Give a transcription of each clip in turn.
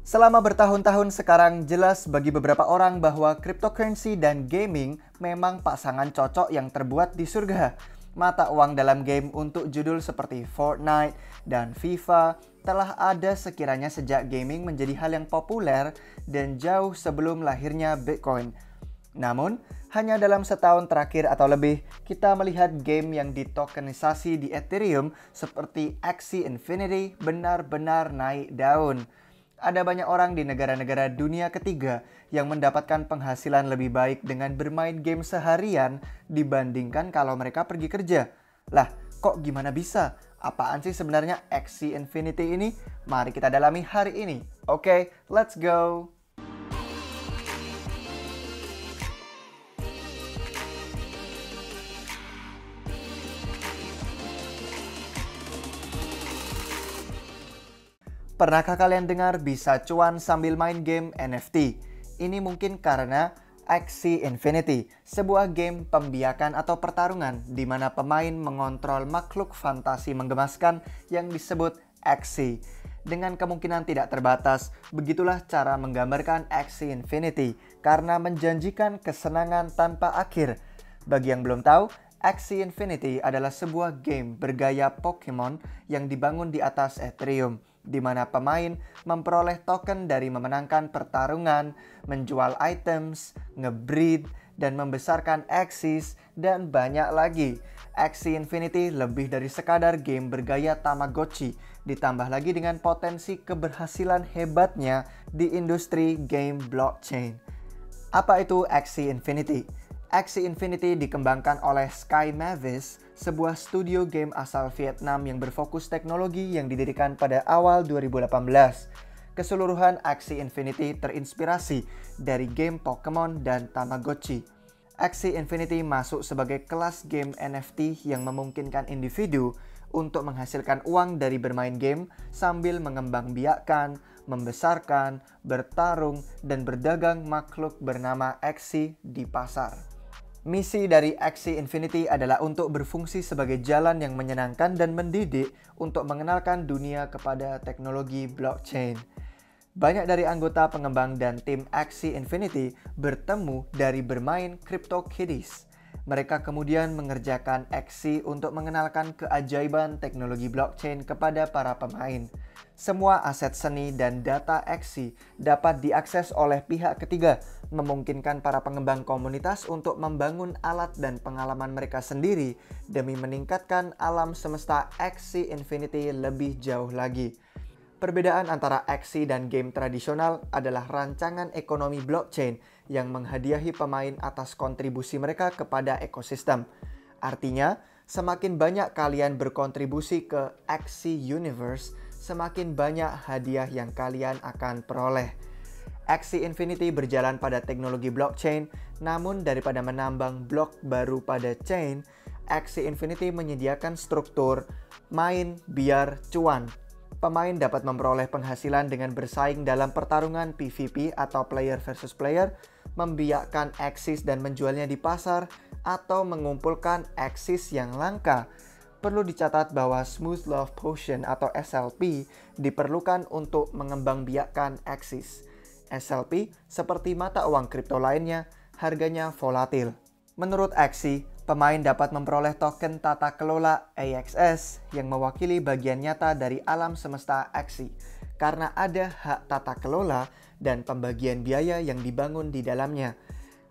Selama bertahun-tahun sekarang jelas bagi beberapa orang bahwa cryptocurrency dan gaming memang pasangan cocok yang terbuat di surga. Mata uang dalam game untuk judul seperti Fortnite dan FIFA telah ada sekiranya sejak gaming menjadi hal yang populer dan jauh sebelum lahirnya Bitcoin. Namun, hanya dalam setahun terakhir atau lebih, kita melihat game yang ditokenisasi di Ethereum seperti Axie Infinity benar-benar naik daun. Ada banyak orang di negara-negara dunia ketiga yang mendapatkan penghasilan lebih baik dengan bermain game seharian dibandingkan kalau mereka pergi kerja. Lah, kok gimana bisa? Apaan sih sebenarnya Axie Infinity ini? Mari kita dalami hari ini. Oke, let's go! Pernahkah kalian dengar bisa cuan sambil main game NFT? Ini mungkin karena Axie Infinity, sebuah game pembiakan atau pertarungan di mana pemain mengontrol makhluk fantasi menggemaskan yang disebut Axie. Dengan kemungkinan tidak terbatas, begitulah cara menggambarkan Axie Infinity karena menjanjikan kesenangan tanpa akhir. Bagi yang belum tahu, Axie Infinity adalah sebuah game bergaya Pokemon yang dibangun di atas Ethereum, di mana pemain memperoleh token dari memenangkan pertarungan, menjual items, ngebreed, dan membesarkan Axies, dan banyak lagi. Axie Infinity lebih dari sekadar game bergaya Tamagotchi, ditambah lagi dengan potensi keberhasilan hebatnya di industri game blockchain. Apa itu Axie Infinity? Axie Infinity dikembangkan oleh Sky Mavis, sebuah studio game asal Vietnam yang berfokus teknologi yang didirikan pada awal 2018. Keseluruhan Axie Infinity terinspirasi dari game Pokemon dan Tamagotchi. Axie Infinity masuk sebagai kelas game NFT yang memungkinkan individu untuk menghasilkan uang dari bermain game sambil mengembangbiakkan, membesarkan, bertarung, dan berdagang makhluk bernama Axie di pasar. Misi dari Axie Infinity adalah untuk berfungsi sebagai jalan yang menyenangkan dan mendidik untuk mengenalkan dunia kepada teknologi blockchain. Banyak dari anggota pengembang dan tim Axie Infinity bertemu dari bermain CryptoKitties. Mereka kemudian mengerjakan Axie untuk mengenalkan keajaiban teknologi blockchain kepada para pemain. Semua aset seni dan data Axie dapat diakses oleh pihak ketiga, memungkinkan para pengembang komunitas untuk membangun alat dan pengalaman mereka sendiri demi meningkatkan alam semesta Axie Infinity lebih jauh lagi. Perbedaan antara Axie dan game tradisional adalah rancangan ekonomi blockchain yang menghadiahi pemain atas kontribusi mereka kepada ekosistem. Artinya, semakin banyak kalian berkontribusi ke Axie Universe, semakin banyak hadiah yang kalian akan peroleh. Axie Infinity berjalan pada teknologi blockchain, namun daripada menambang blok baru pada chain, Axie Infinity menyediakan struktur main biar cuan. Pemain dapat memperoleh penghasilan dengan bersaing dalam pertarungan PvP atau player versus player, membiakkan Axies dan menjualnya di pasar, atau mengumpulkan Axies yang langka. Perlu dicatat bahwa Smooth Love Potion atau SLP diperlukan untuk mengembangbiakkan Axies. SLP, seperti mata uang kripto lainnya, harganya volatil. Menurut Axie, pemain dapat memperoleh token tata kelola AXS yang mewakili bagian nyata dari alam semesta Axie, karena ada hak tata kelola dan pembagian biaya yang dibangun di dalamnya.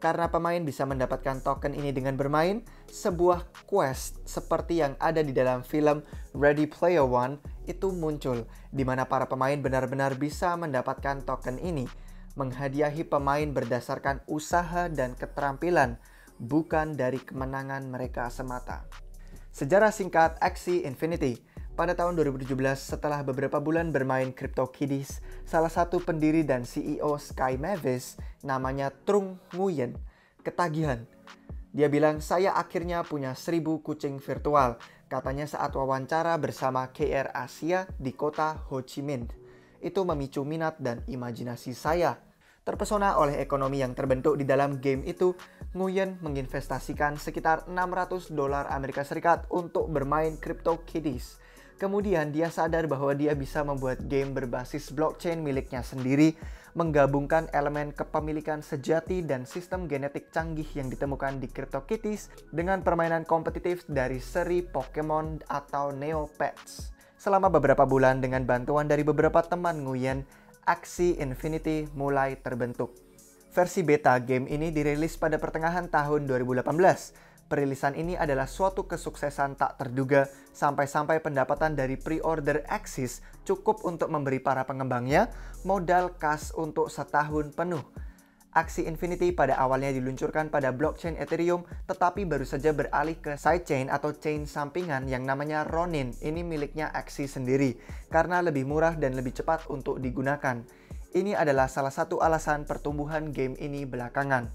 Karena pemain bisa mendapatkan token ini dengan bermain, sebuah quest seperti yang ada di dalam film Ready Player One itu muncul, di mana para pemain benar-benar bisa mendapatkan token ini, menghadiahi pemain berdasarkan usaha dan keterampilan, bukan dari kemenangan mereka semata. Sejarah singkat Axie Infinity. Pada tahun 2017, setelah beberapa bulan bermain CryptoKitties, salah satu pendiri dan CEO Sky Mavis, namanya Trung Nguyen, ketagihan. Dia bilang, saya akhirnya punya 1000 kucing virtual, katanya saat wawancara bersama KR Asia di kota Ho Chi Minh. Itu memicu minat dan imajinasi saya. Terpesona oleh ekonomi yang terbentuk di dalam game itu, Nguyen menginvestasikan sekitar $600 Amerika Serikat untuk bermain CryptoKitties. Kemudian dia sadar bahwa dia bisa membuat game berbasis blockchain miliknya sendiri, menggabungkan elemen kepemilikan sejati dan sistem genetik canggih yang ditemukan di CryptoKitties dengan permainan kompetitif dari seri Pokemon atau Neopets. Selama beberapa bulan dengan bantuan dari beberapa teman Nguyen, Axie Infinity mulai terbentuk. Versi beta game ini dirilis pada pertengahan tahun 2018. Perilisan ini adalah suatu kesuksesan tak terduga sampai-sampai pendapatan dari pre-order Axis cukup untuk memberi para pengembangnya modal kas untuk setahun penuh. Axie Infinity pada awalnya diluncurkan pada blockchain Ethereum tetapi baru saja beralih ke sidechain atau chain sampingan yang namanya Ronin. Ini miliknya Axie sendiri karena lebih murah dan lebih cepat untuk digunakan. Ini adalah salah satu alasan pertumbuhan game ini belakangan.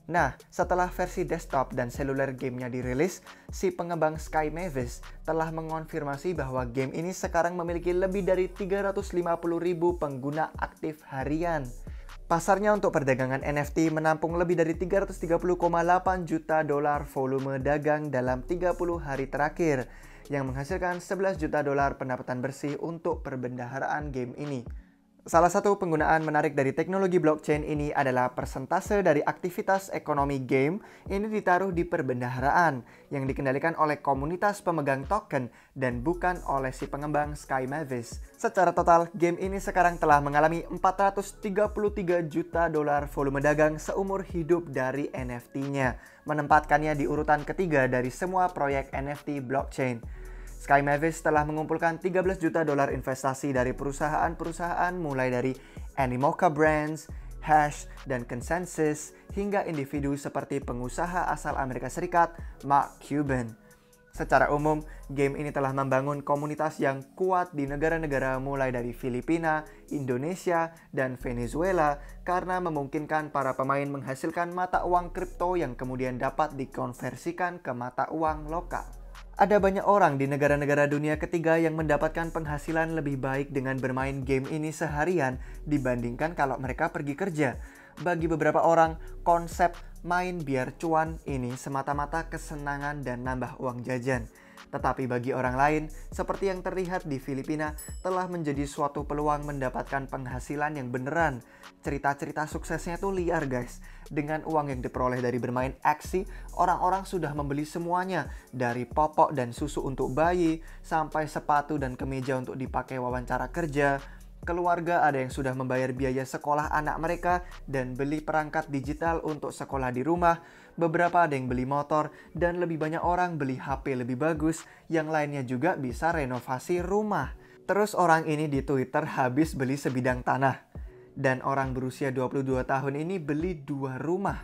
Nah, setelah versi desktop dan seluler gamenya dirilis, si pengembang Sky Mavis telah mengonfirmasi bahwa game ini sekarang memiliki lebih dari 350.000 pengguna aktif harian. Pasarnya untuk perdagangan NFT menampung lebih dari 330,8 juta dolar volume dagang dalam 30 hari terakhir, yang menghasilkan 11 juta dolar pendapatan bersih untuk perbendaharaan game ini. Salah satu penggunaan menarik dari teknologi blockchain ini adalah persentase dari aktivitas ekonomi game ini ditaruh di perbendaharaan yang dikendalikan oleh komunitas pemegang token dan bukan oleh si pengembang Sky Mavis. Secara total, game ini sekarang telah mengalami 433 juta dolar volume dagang seumur hidup dari NFT-nya, menempatkannya di urutan ketiga dari semua proyek NFT blockchain. Sky Mavis telah mengumpulkan 13 juta dolar investasi dari perusahaan-perusahaan mulai dari Animoca Brands, Hash, dan Consensus hingga individu seperti pengusaha asal Amerika Serikat, Mark Cuban. Secara umum, game ini telah membangun komunitas yang kuat di negara-negara mulai dari Filipina, Indonesia, dan Venezuela karena memungkinkan para pemain menghasilkan mata uang kripto yang kemudian dapat dikonversikan ke mata uang lokal. Ada banyak orang di negara-negara dunia ketiga yang mendapatkan penghasilan lebih baik dengan bermain game ini seharian dibandingkan kalau mereka pergi kerja. Bagi beberapa orang, konsep main biar cuan ini semata-mata kesenangan dan nambah uang jajan. Tetapi bagi orang lain, seperti yang terlihat di Filipina, telah menjadi suatu peluang mendapatkan penghasilan yang beneran. Cerita-cerita suksesnya tuh liar guys. Dengan uang yang diperoleh dari bermain Axie, orang-orang sudah membeli semuanya. Dari popok dan susu untuk bayi, sampai sepatu dan kemeja untuk dipakai wawancara kerja. Keluarga ada yang sudah membayar biaya sekolah anak mereka dan beli perangkat digital untuk sekolah di rumah. Beberapa ada yang beli motor dan lebih banyak orang beli HP lebih bagus. Yang lainnya juga bisa renovasi rumah. Terus orang ini di Twitter habis beli sebidang tanah. Dan orang berusia 22 tahun ini beli 2 rumah.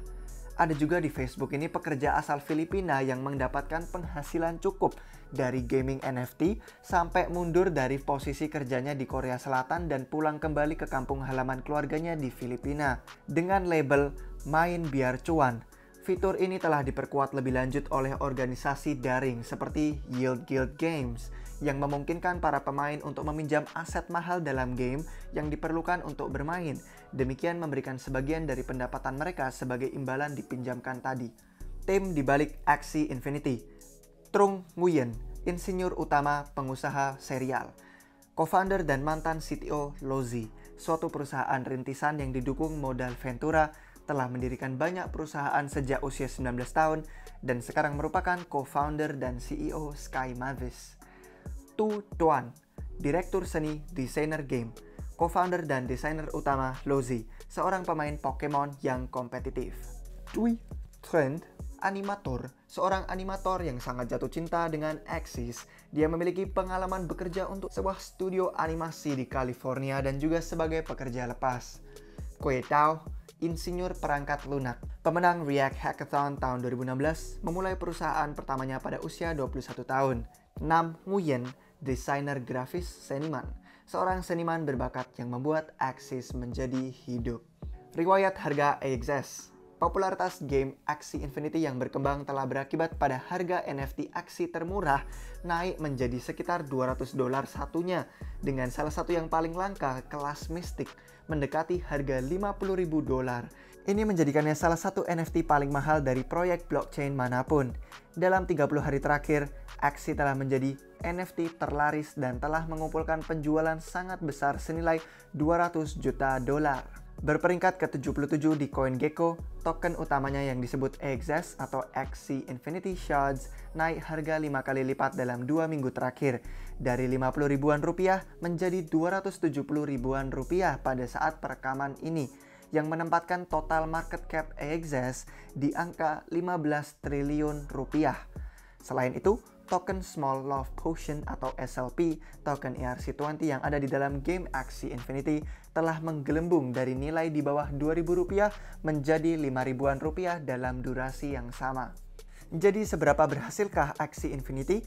Ada juga di Facebook ini pekerja asal Filipina yang mendapatkan penghasilan cukup dari gaming NFT sampai mundur dari posisi kerjanya di Korea Selatan dan pulang kembali ke kampung halaman keluarganya di Filipina dengan label Main Biar Cuan. Fitur ini telah diperkuat lebih lanjut oleh organisasi daring seperti Yield Guild Games yang memungkinkan para pemain untuk meminjam aset mahal dalam game yang diperlukan untuk bermain. Demikian memberikan sebagian dari pendapatan mereka sebagai imbalan dipinjamkan tadi. Tim di balik Axie Infinity. Trung Nguyen, insinyur utama pengusaha serial. Co-founder dan mantan CTO Lozi, suatu perusahaan rintisan yang didukung modal Ventura, telah mendirikan banyak perusahaan sejak usia 19 tahun dan sekarang merupakan co-founder dan CEO Sky Mavis. Tu Tuan, direktur seni desainer game, co-founder dan desainer utama Lozi, seorang pemain Pokemon yang kompetitif. Dwi Trend, animator, seorang animator yang sangat jatuh cinta dengan Axis. Dia memiliki pengalaman bekerja untuk sebuah studio animasi di California dan juga sebagai pekerja lepas. Kue Tao, insinyur perangkat lunak, pemenang React Hackathon tahun 2016, memulai perusahaan pertamanya pada usia 21 tahun. Nam Nguyen, desainer grafis seniman, seorang seniman berbakat yang membuat Axis menjadi hidup. Riwayat harga AXS. Popularitas game Axie Infinity yang berkembang telah berakibat pada harga NFT Axie termurah naik menjadi sekitar $200 satunya, dengan salah satu yang paling langka, kelas mistik, mendekati harga $50.000. Ini menjadikannya salah satu NFT paling mahal dari proyek blockchain manapun. Dalam 30 hari terakhir, Axie telah menjadi NFT terlaris dan telah mengumpulkan penjualan sangat besar senilai $200 juta. Berperingkat ke-77 di CoinGecko, token utamanya yang disebut AXS atau Axie Infinity Shards naik harga 5 kali lipat dalam 2 minggu terakhir, dari 50 ribuan rupiah menjadi 270 ribuan rupiah pada saat perekaman ini, yang menempatkan total market cap AXS di angka 15 triliun rupiah. Selain itu, token Small Love Potion atau SLP, token ERC20 yang ada di dalam game Axie Infinity telah menggelembung dari nilai di bawah Rp2.000 menjadi Rp5.000 dalam durasi yang sama. Jadi seberapa berhasilkah Axie Infinity?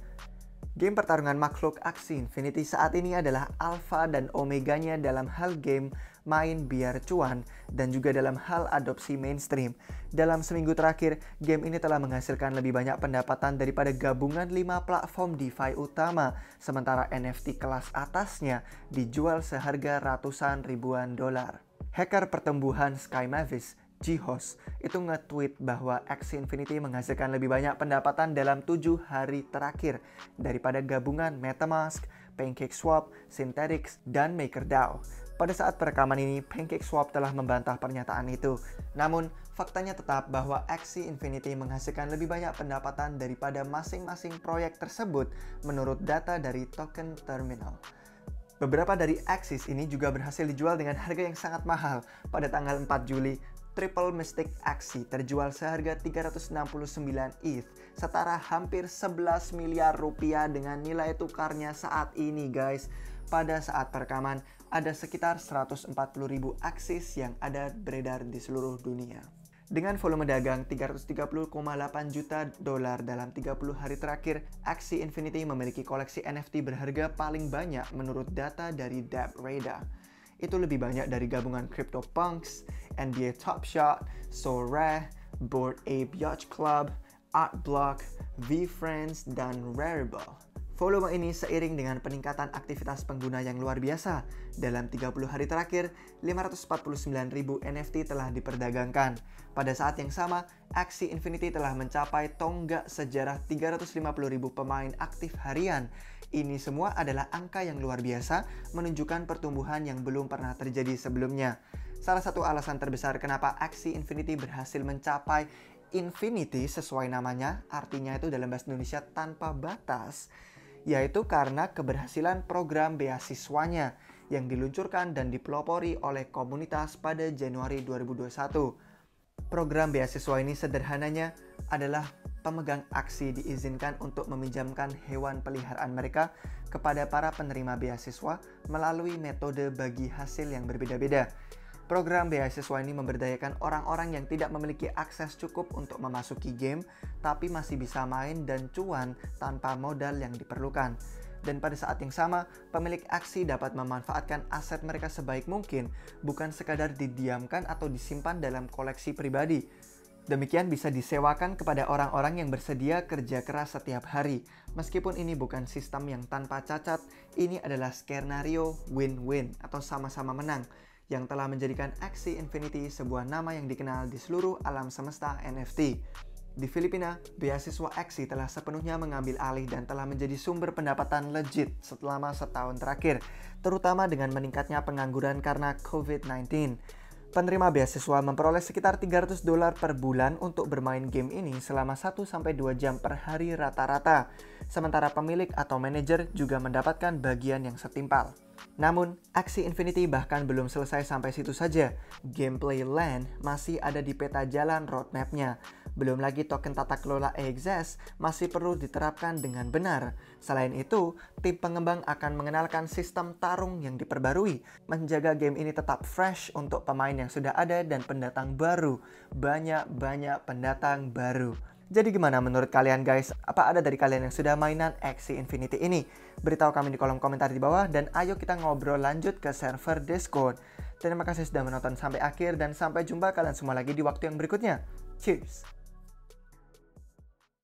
Game pertarungan makhluk Axie Infinity saat ini adalah alfa dan omeganya dalam hal game main biar cuan dan juga dalam hal adopsi mainstream. Dalam seminggu terakhir, game ini telah menghasilkan lebih banyak pendapatan daripada gabungan 5 platform DeFi utama, sementara NFT kelas atasnya dijual seharga ratusan ribuan dolar. Hacker pertumbuhan Sky Mavis, Jihos, itu nge-tweet bahwa Axie Infinity menghasilkan lebih banyak pendapatan dalam 7 hari terakhir daripada gabungan MetaMask, PancakeSwap, Synthetix, dan MakerDAO. Pada saat perekaman ini, PancakeSwap telah membantah pernyataan itu. Namun, faktanya tetap bahwa Axie Infinity menghasilkan lebih banyak pendapatan daripada masing-masing proyek tersebut menurut data dari Token Terminal. Beberapa dari Axie ini juga berhasil dijual dengan harga yang sangat mahal. Pada tanggal 4 Juli, Triple Mystic Axie terjual seharga 369 ETH, setara hampir 11 miliar rupiah dengan nilai tukarnya saat ini guys. Pada saat perekaman, ada sekitar 140.000 Axies yang ada beredar di seluruh dunia. Dengan volume dagang $330,8 juta dalam 30 hari terakhir, Axie Infinity memiliki koleksi NFT berharga paling banyak menurut data dari DappRadar. Itu lebih banyak dari gabungan CryptoPunks, NBA Top Shot, Sorare, Bored Ape Yacht Club, Artblock, VeeFriends, dan Rarible. Volume ini seiring dengan peningkatan aktivitas pengguna yang luar biasa. Dalam 30 hari terakhir, 549.000 NFT telah diperdagangkan. Pada saat yang sama, Axie Infinity telah mencapai tonggak sejarah 350.000 pemain aktif harian. Ini semua adalah angka yang luar biasa, menunjukkan pertumbuhan yang belum pernah terjadi sebelumnya. Salah satu alasan terbesar kenapa Axie Infinity berhasil mencapai Infinity sesuai namanya, artinya itu dalam bahasa Indonesia tanpa batas, yaitu karena keberhasilan program beasiswanya yang diluncurkan dan dipelopori oleh komunitas pada Januari 2021. Program beasiswa ini sederhananya adalah pemegang Axie diizinkan untuk meminjamkan hewan peliharaan mereka kepada para penerima beasiswa melalui metode bagi hasil yang berbeda-beda. Program beasiswa ini memberdayakan orang-orang yang tidak memiliki akses cukup untuk memasuki game, tapi masih bisa main dan cuan tanpa modal yang diperlukan. Dan pada saat yang sama, pemilik Axie dapat memanfaatkan aset mereka sebaik mungkin, bukan sekadar didiamkan atau disimpan dalam koleksi pribadi. Demikian bisa disewakan kepada orang-orang yang bersedia kerja keras setiap hari. Meskipun ini bukan sistem yang tanpa cacat, ini adalah skenario win-win atau sama-sama menang, yang telah menjadikan Axie Infinity sebuah nama yang dikenal di seluruh alam semesta NFT. Di Filipina, beasiswa Axie telah sepenuhnya mengambil alih dan telah menjadi sumber pendapatan legit selama setahun terakhir, terutama dengan meningkatnya pengangguran karena COVID-19. Penerima beasiswa memperoleh sekitar $300 per bulan untuk bermain game ini selama 1-2 jam per hari rata-rata. Sementara pemilik atau manajer juga mendapatkan bagian yang setimpal. Namun, Axie Infinity bahkan belum selesai sampai situ saja. Gameplay Land masih ada di peta jalan roadmap-nya. Belum lagi token tata kelola AXS masih perlu diterapkan dengan benar. Selain itu, tim pengembang akan mengenalkan sistem tarung yang diperbarui, menjaga game ini tetap fresh untuk pemain yang sudah ada dan pendatang baru. Banyak pendatang baru. Jadi gimana menurut kalian guys? Apa ada dari kalian yang sudah mainan Axie Infinity ini? Beritahu kami di kolom komentar di bawah dan ayo kita ngobrol lanjut ke server Discord. Terima kasih sudah menonton sampai akhir dan sampai jumpa kalian semua lagi di waktu yang berikutnya. Cheers!